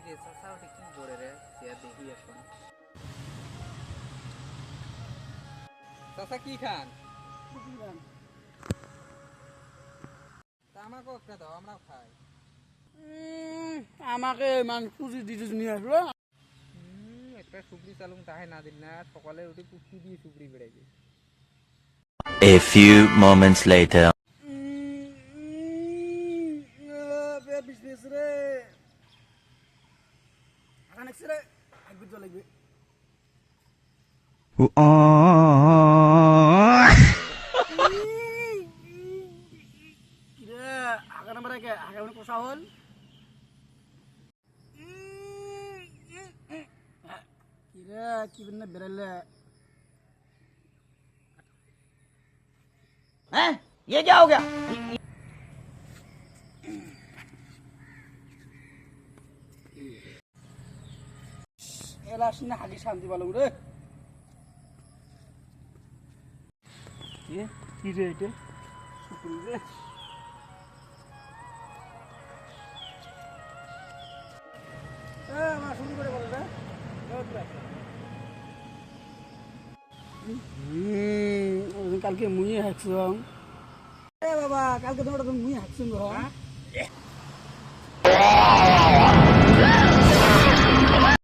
রে চাচা ওটা কি করে রে সে দেখি এখন চাচা কি খান তা আমাকেও একটা দাও আমরাও খাই আমাকে মাংস পুষি দিতে নিয়ে আসলো একটা সুপড়ি চালুম তাহে না দিন না সকালে উঠে পুষ্টি দিয়ে সুপড়ি বেড়াইবে A few moments later. Business রে রে একবার জল লাগবে কিরে আগা নাম্বার কে আগা মানে কোসা হল কিরে কি বন্না বেরালে हैं ये क्या हो गया এলা শুনে হাগি শান্তি পালো রে কি রে এটা শুকুরি রে মা শুরু করে বলো রে কালকে মুই হাঁকছিলাম বাবা কালকে তোমার মুই হাঁকছিলাম